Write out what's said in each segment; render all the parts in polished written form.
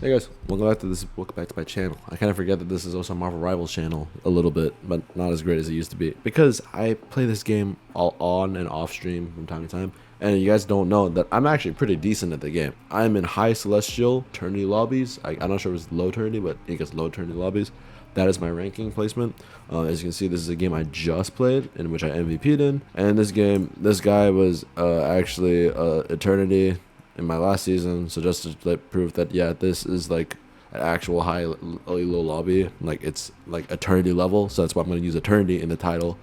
Hey guys, welcome back to my channel. I kind of forget that this is also a Marvel Rivals channel a little bit, but not as great as it used to be because I play this game all on and off stream from time to time, and you guys don't know that I'm actually pretty decent at the game. I'm in high celestial eternity lobbies. I'm not sure if it's low eternity, but I guess low eternity lobbies. That is my ranking placement. As you can see, this is a game I just played in which I MVP'd in, and this game, this guy was actually eternity in my last season, so just to like prove that yeah, this is like an actual high low lobby, like it's like eternity level, so that's why I'm going to use eternity in the title,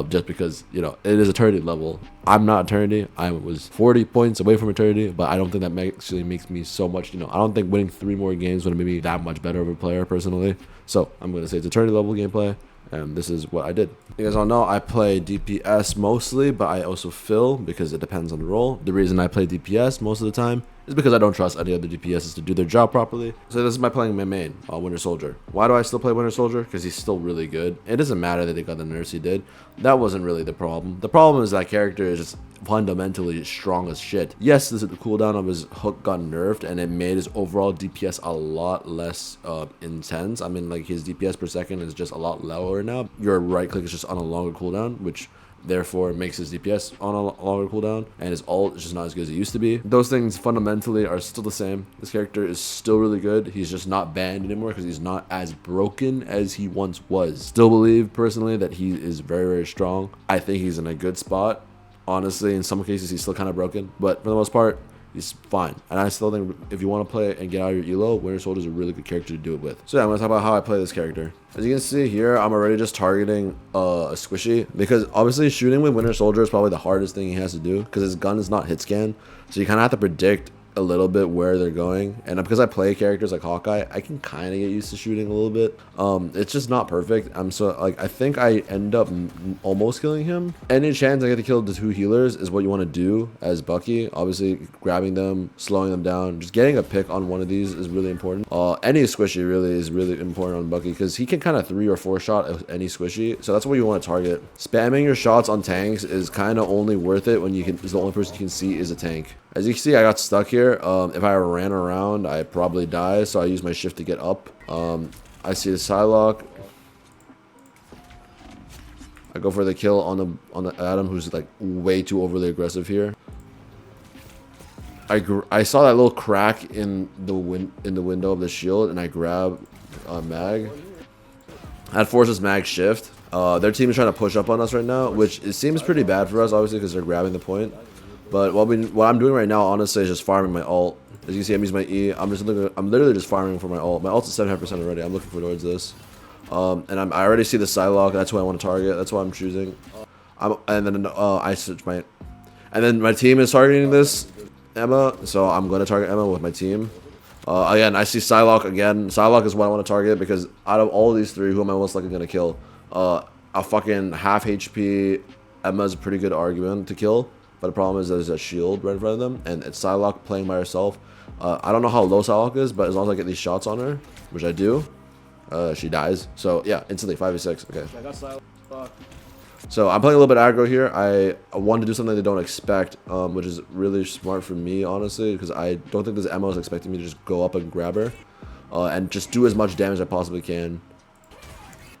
just because you know it is eternity level. I'm not eternity. I was 40 points away from eternity, but I don't think that actually makes me so much, you know, I don't think winning 3 more games would make me that much better of a player personally. So I'm going to say it's eternity level gameplay, and this is what I did. You guys all know I play DPS mostly, but I also fill because it depends on the role. The reason I play DPS most of the time is because I don't trust any other DPSs to do their job properly. So this is my playing my main, Winter Soldier. Why do I still play Winter Soldier? Because he's still really good. It doesn't matter that they got the nerfs he did. That wasn't really the problem. The problem is that character is just fundamentally strong as shit. Yes, the cooldown of his hook got nerfed and it made his overall DPS a lot less intense. I mean, like his DPS per second is just a lot lower now. Your right click is just on a longer cooldown, which therefore makes his DPS on a longer cooldown, and his ult is just not as good as it used to be. Those things fundamentally are still the same. This character is still really good. He's just not banned anymore because he's not as broken as he once was. Still believe personally that he is very strong. I think he's in a good spot. Honestly, in some cases he's still kind of broken, but for the most part he's fine. And I still think if you want to play and get out of your elo, Winter Soldier is a really good character to do it with. So yeah, I'm going to talk about how I play this character. As you can see here, I'm already just targeting a squishy, because obviously shooting with Winter Soldier is probably the hardest thing he has to do because his gun is not hit scan. So you kind of have to predict a little bit where they're going, and because I play characters like Hawkeye, I can kind of get used to shooting a little bit. It's just not perfect. I think I end up almost killing him. Any chance I get to kill the 2 healers is what you want to do as Bucky. Obviously grabbing them, slowing them down, just getting a pick on one of these is really important. Any squishy really is really important on Bucky because he can kind of 3 or 4 shot any squishy, so that's what you want to target. Spamming your shots on tanks is kind of only worth it when you can, is the only person you can see is a tank. As you can see, I got stuck here. If I ran around, I'd probably die, so I use my shift to get up. I see the Psylocke. I go for the kill on the Adam, who's like way too overly aggressive here. I saw that little crack in the window of the shield, and I grab Mag. That forces Mag shift. Their team is trying to push up on us right now, which it seems pretty bad for us, obviously, because they're grabbing the point. But what I'm doing right now, honestly, is just farming my ult. As you can see, I'm using my E. I'm literally just farming for my ult. My ult's at 75% already. I'm looking towards this. And I already see the Psylocke. That's who I want to target. That's why I'm choosing. And then I switch my... And then my team is targeting this Emma, so I'm going to target Emma with my team. Again, I see Psylocke again. Psylocke is what I want to target because out of all of these 3, who am I most likely going to kill? A fucking half HP Emma is a pretty good argument to kill. But the problem is there's a shield right in front of them, and it's Psylocke playing by herself. I don't know how low Psylocke is, but as long as I get these shots on her, which I do, she dies. So yeah, instantly 5v6. Okay. I got Psylocke. So I'm playing a little bit aggro here. I want to do something they don't expect, which is really smart for me, honestly, because I don't think this Emma is expecting me to just go up and grab her and just do as much damage as I possibly can.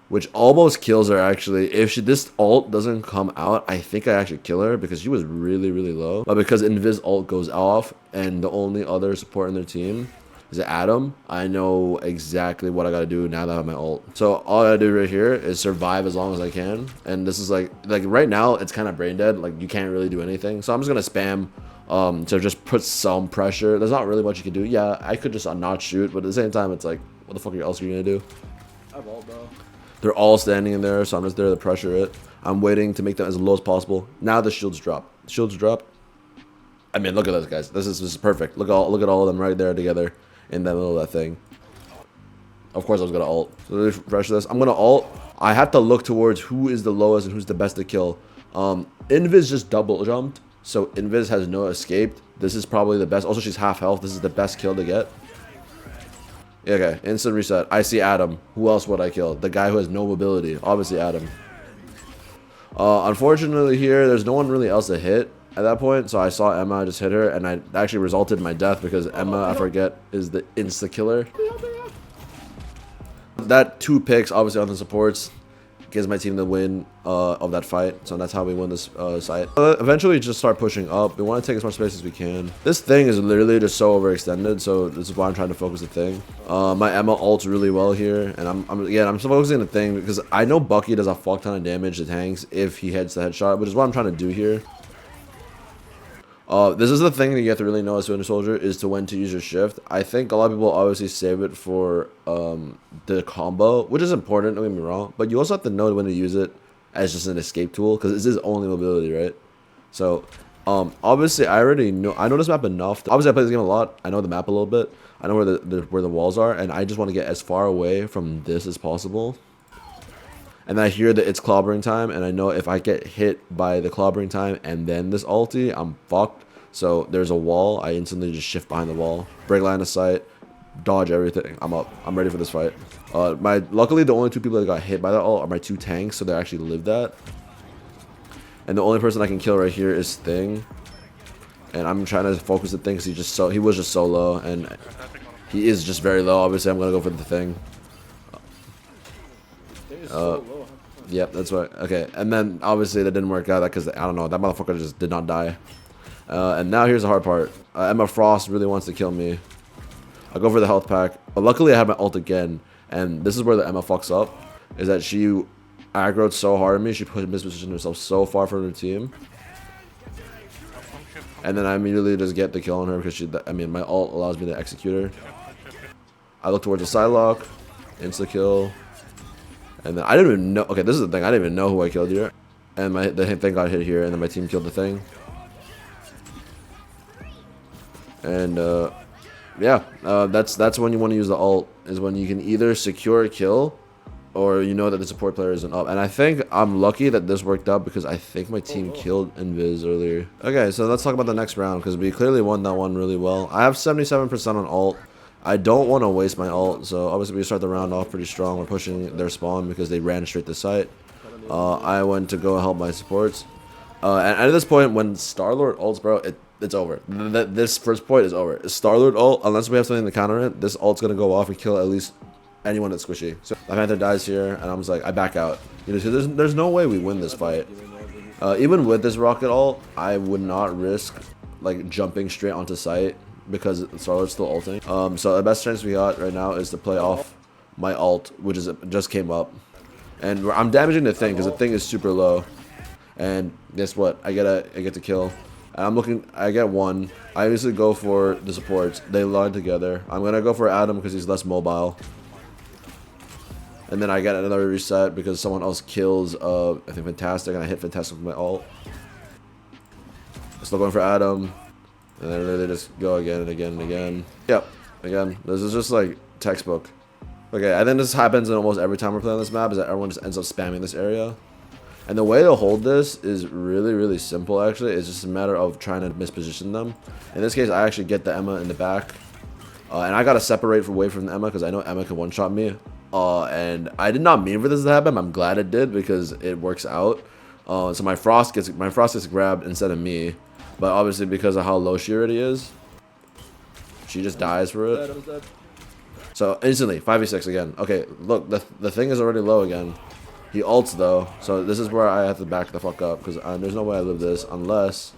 Which almost kills her, actually. If this ult doesn't come out, I think I actually kill her because she was really low. But because Invis ult goes off and the only other support in their team is Adam, I know exactly what I gotta do now that I have my ult. So all I gotta do right here is survive as long as I can. And this is like right now, it's kind of brain dead. Like you can't really do anything. So I'm just gonna spam to just put some pressure. There's not really much you can do. Yeah, I could just not shoot, but at the same time, it's like, what the fuck else are you gonna do? I have ult, bro. They're all standing in there, so I'm just there to pressure it. I'm waiting to make them as low as possible. Now the shields drop. Shields drop. I mean, look at those guys. This is perfect. Look at all of them right there together in the middle of that thing. Of course, I was gonna ult. So refresh this. I'm gonna ult. I have to look towards who is the lowest and who's the best to kill. Invis just double jumped, so Invis has no escape. This is probably the best. Also, she's half health. This is the best kill to get. Okay, instant reset. I see Adam. Who else would I kill? The guy who has no mobility. Obviously, Adam. Unfortunately here, there's no one really else to hit. at that point, so I saw Emma, I just hit her, and I actually resulted in my death because Emma, I forget, is the insta-killer. That 2 picks, obviously on the supports, gives my team the win of that fight, so that's how we win this site. Eventually just start pushing up. We want to take as much space as we can. This thing is literally just so overextended, so this is why I'm trying to focus the thing. My Emma ults really well here, and I'm still focusing the thing because I know Bucky does a fuck ton of damage to tanks if he heads the headshot, which is what I'm trying to do here. This is the thing that you have to really know as a Winter Soldier, is to when to use your shift. I think a lot of people obviously save it for the combo, which is important, don't get me wrong, but you also have to know when to use it as just an escape tool, because this is only mobility, right? So obviously I know this map enough. Obviously I play this game a lot, I know the map a little bit, I know where the walls are, and I just want to get as far away from this as possible. And I hear that it's clobbering time, and I know if I get hit by the clobbering time and then this ulti, I'm fucked. So there's a wall, I instantly just shift behind the wall, break line of sight, dodge everything. I'm up. I'm ready for this fight. Luckily, the only 2 people that got hit by that ult are my 2 tanks, so they actually lived that. And the only person I can kill right here is Thing. And I'm trying to focus the Thing because he was just so low, and he is just very low. Obviously, I'm gonna go for the Thing. Yep, that's right. Okay, and then obviously that didn't work out because I don't know, that motherfucker just did not die. And now here's the hard part. Emma Frost really wants to kill me. I'll go for the health pack, but luckily I have my ult again, and this is where the Emma fucks up, is that she aggroed so hard at me, she mispositioned herself so far from her team. And then I immediately just get the kill on her because my ult allows me to execute her. I look towards the side lock, insta kill. And then I didn't even know. Okay, this is the thing. I didn't even know who I killed here, and the thing got hit here, and then my team killed the thing. And yeah, that's when you want to use the ult, is when you can either secure a kill, or you know that the support player isn't up. And I think I'm lucky that this worked out because I think my team killed Invis earlier. Okay, so let's talk about the next round because we clearly won that one really well. I have 77% on ult. I don't want to waste my ult, so obviously we start the round off pretty strong. We're pushing their spawn because they ran straight to site. I went to go help my supports. And at this point, when Star-Lord ults, bro, it's over. This first point is over. Star-Lord ult, unless we have something to counter it, this ult's going to go off and kill at least anyone that's squishy. So my Panther dies here, and I was like, I back out. You know, so there's no way we win this fight. Even with this rocket ult, I would not risk like jumping straight onto site, because Star-Lord's still ulting. So the best chance we got right now is to play off my ult, which just came up. And I'm damaging the thing because the thing is super low. And guess what? I get to kill. And I get 1. I usually go for the supports. They line together. I'm gonna go for Adam because he's less mobile. And then I get another reset because someone else kills I think Fantastic, and I hit Fantastic with my ult. Still going for Adam. And then they just go again and again and again. Yep, again, this is just like textbook. Okay, I think this happens in almost every time we're playing this map, is that everyone just ends up spamming this area. And the way to hold this is really, really simple actually. It's just a matter of trying to misposition them. In this case, I actually get the Emma in the back. And I gotta separate away from the Emma because I know Emma can one-shot me. And I did not mean for this to happen. I'm glad it did because it works out. So my Frost gets grabbed instead of me. But obviously because of how low she already is, she just dies for it. So instantly, 5v6 again. Okay, look, the thing is already low again. He ults though, so this is where I have to back the fuck up because there's no way I live this unless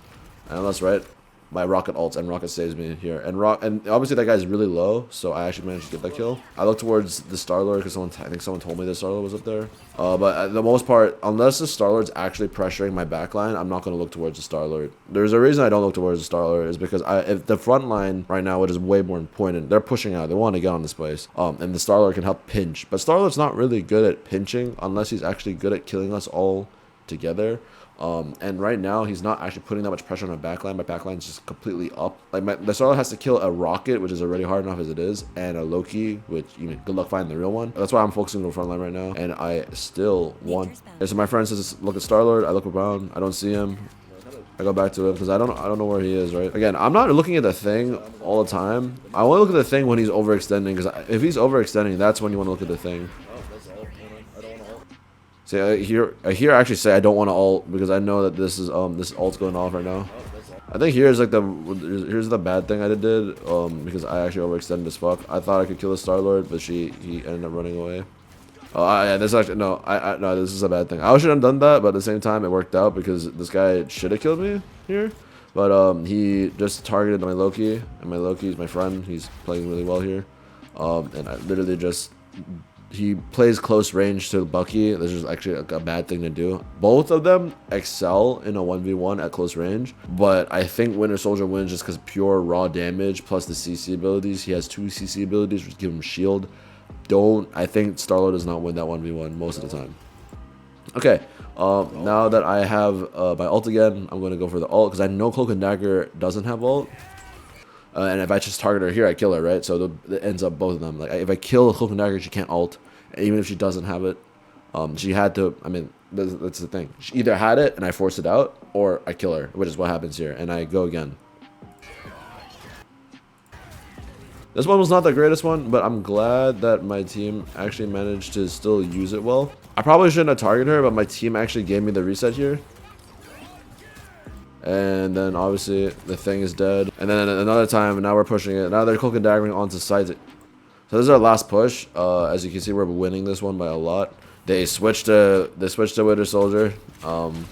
right, my rocket ults and rocket saves me here. And obviously that guy's really low, so I actually managed to get that kill. I look towards the Star-Lord because I think someone told me the Star-Lord was up there. But at the most part, unless the Star-Lord's actually pressuring my backline, I'm not going to look towards the Star-Lord. There's a reason I don't look towards the Star-Lord is because if the front line right now, which is way more important, they're pushing out. They want to get on this place. And the Star-Lord can help pinch. But Star-Lord's not really good at pinching unless he's actually good at killing us all together. And right now he's not actually putting that much pressure on my backline. My backline's just completely up. Like the Star-Lord has to kill a rocket, which is already hard enough as it is, and a Loki, which good luck finding the real one. That's why I'm focusing on the front line right now, and I still won. And so my friend says, look at Star-Lord. I look around, I don't see him. I go back to him because I don't know where he is. Right, again, I'm not looking at the thing all the time. I want to look at the thing when he's overextending, because if he's overextending, that's when you want to look at the thing. See, I hear actually say I don't want to ult because I know that this ult's going off right now. I think here's like here's the bad thing I did because I actually overextended as fuck. I thought I could kill the Star-Lord, but he ended up running away. Oh yeah, this actually no, no, this is a bad thing. I should have done that, but at the same time it worked out because this guy should have killed me here. But he just targeted my Loki, and my Loki is my friend. He's playing really well here. And I literally just he plays close range to Bucky. This is actually a bad thing to do. Both of them excel in a 1v1 at close range, but I think Winter Soldier wins just because pure raw damage plus the CC abilities. He has 2 CC abilities which give him shield. I think Star-Lord does not win that 1v1 most of the time. Okay, now that I have my ult again, I'm going to go for the ult because I know Cloak and Dagger doesn't have ult. And if I just target her here, I kill her, right? So it ends up both of them. Like if I kill Cloak and Dagger, she can't ult, even if she doesn't have it. She had to. I mean, that's the thing. She either had it and I force it out, or I kill her, which is what happens here. And I go again. This one was not the greatest one, but I'm glad that my team actually managed to still use it well. I probably shouldn't have targeted her, but my team actually gave me the reset here. And then obviously the thing is dead. And then another time, and now we're pushing it. Now they're Cloak and Daggering onto sides. So this is our last push. As you can see, we're winning this one by a lot. They switched to Winter Soldier. And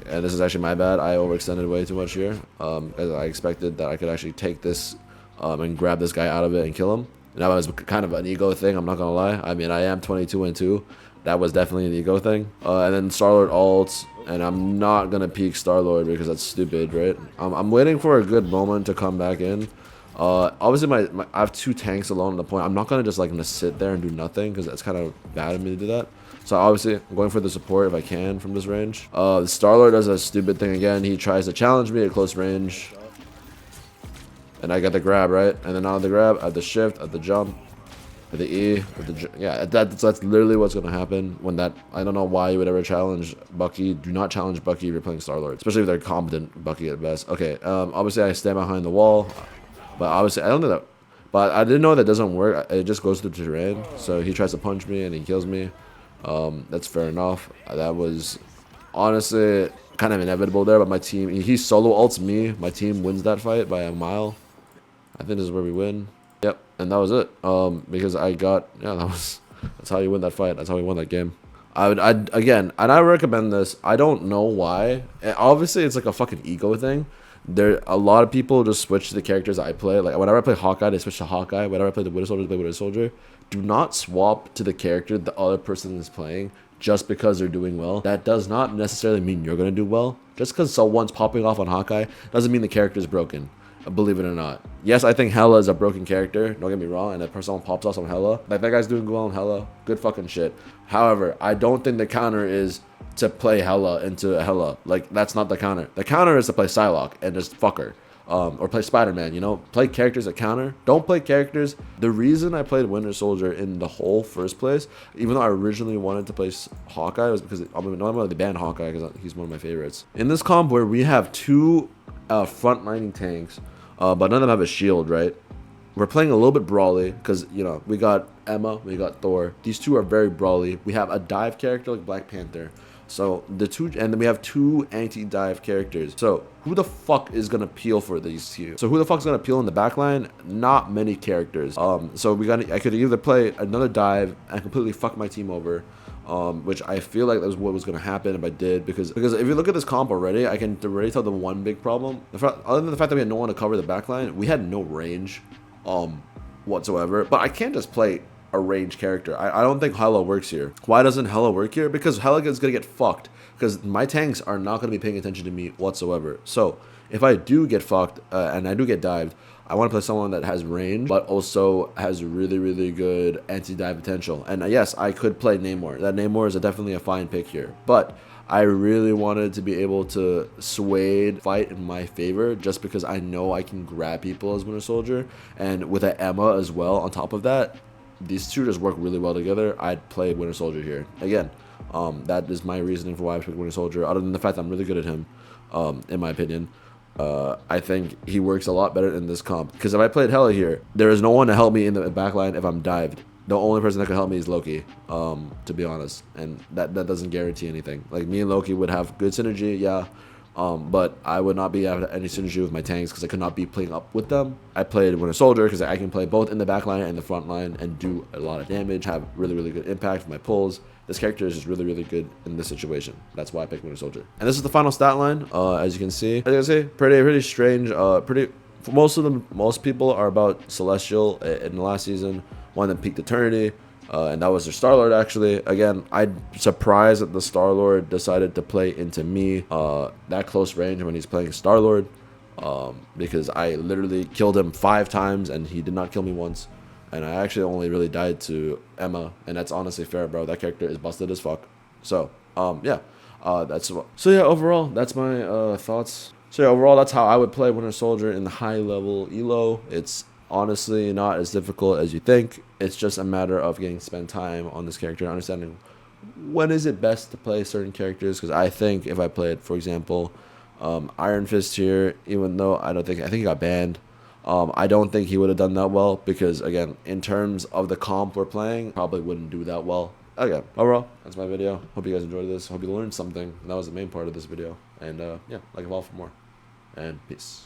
this is actually my bad. I overextended way too much here. As I expected that I could actually take this and grab this guy out of it and kill him. And that was kind of an ego thing, I'm not gonna lie. I mean, I am 22-2. That was definitely an ego thing. And then Star-Lord ults, and I'm not gonna peek Star-Lord because that's stupid, right? I'm waiting for a good moment to come back in. Obviously, I have 2 tanks alone at the point. I'm not gonna just like gonna sit there and do nothing because that's kind of bad of me to do that. So obviously, I'm going for the support if I can from this range. Star-Lord does a stupid thing again. He tries to challenge me at close range. And I got the grab, right? And then on the grab, at the shift, at the jump, at the E, at the yeah, that's literally what's gonna happen when that. I don't know why you would ever challenge Bucky. Do not challenge Bucky if you're playing Star-Lord, especially if they're competent Bucky at best. Okay, obviously I stand behind the wall, but obviously I don't know that. But I didn't know that doesn't work. It just goes through the terrain. So he tries to punch me and he kills me. That's fair enough. That was honestly kind of inevitable there. But my team, he solo ults me. My team wins that fight by a mile. I think this is where we win. Yep, and that was it. Because I got that's how you win that fight. That's how we won that game. Again, and I recommend this. I don't know why. Obviously, it's like a fucking ego thing. A lot of people just switch to the characters I play. Like whenever I play Hawkeye, they switch to Hawkeye. Whenever I play the Winter Soldier, they play Winter Soldier. Do not swap to the character the other person is playing just because they're doing well. That does not necessarily mean you're gonna do well. Just because someone's popping off on Hawkeye doesn't mean the character is broken. Believe it or not. Yes, I think Hela is a broken character. Don't get me wrong. And if someone pops off on Hela, like that guy's doing well on Hela, good fucking shit. However, I don't think the counter is to play Hela into Hela. Like that's not the counter. The counter is to play Psylocke and just fuck her. Or play Spider-Man, you know? Play characters that counter. Don't play characters. The reason I played Winter Soldier in the whole first place, even though I originally wanted to play Hawkeye, was because normally they banned Hawkeye because he's one of my favorites. In this comp where we have 2 front-lining tanks, but none of them have a shield, right? We're playing a little bit brawly because, you know, we got Emma, we got Thor. These 2 are very brawly. We have a dive character like Black Panther. So and then we have 2 anti-dive characters. So who the fuck is gonna peel for these 2? So who the fuck's gonna peel in the backline? Not many characters. So I could either play another dive and completely fuck my team over, which I feel like that was what was gonna happen if I did, because if you look at this comp already, I can already tell the one big problem. Other than the fact that we had no one to cover the backline, we had no range, whatsoever. But I can't just play a range character. I don't think Hela works here. Why doesn't Hela work here? Because Hela is gonna get fucked. Because my tanks are not gonna be paying attention to me whatsoever. So if I do get fucked and I do get dived, I want to play someone that has range, but also has really, really good anti-dive potential. And yes, I could play Namor. That Namor is definitely a fine pick here. But I really wanted to be able to sway fight in my favor just because I know I can grab people as Winter Soldier. And with an Emma as well on top of that, these 2 just work really well together. I'd play Winter Soldier here. Again, that is my reasoning for why I picked Winter Soldier, other than the fact that I'm really good at him, in my opinion. I think he works a lot better in this comp. Because if I played Hela here, there is no one to help me in the backline if I'm dived. The only person that can help me is Loki, to be honest. And that doesn't guarantee anything. Like, me and Loki would have good synergy, yeah. But I would not be having any synergy with my tanks because I could not be playing up with them. I played Winter Soldier because I can play both in the back line and the front line and do a lot of damage, have really good impact with my pulls. This character is just really good in this situation. That's why I picked Winter Soldier. And this is the final stat line. As you can see, pretty strange. For most people are about Celestial in the last season. One of them peaked Eternity. And that was their Star-Lord, actually. Again, I'm surprised that the Star-Lord decided to play into me that close range when he's playing Star-Lord. Because I literally killed him 5 times and he did not kill me once. And I actually only really died to Emma. And that's honestly fair, bro. That character is busted as fuck. So, yeah. Overall, that's my thoughts. So yeah, overall, that's how I would play Winter Soldier in the high-level elo. It's honestly not as difficult as you think. It's just a matter of getting spend time on this character and understanding when is it best to play certain characters. Because I think if I played, for example, Iron Fist here, even though I think he got banned, I don't think he would have done that well because, again, in terms of the comp we're playing, probably wouldn't do that well. Okay, overall, that's my video. Hope you guys enjoyed this. Hope you learned something. That was the main part of this video. And yeah, like evolve for more. And peace.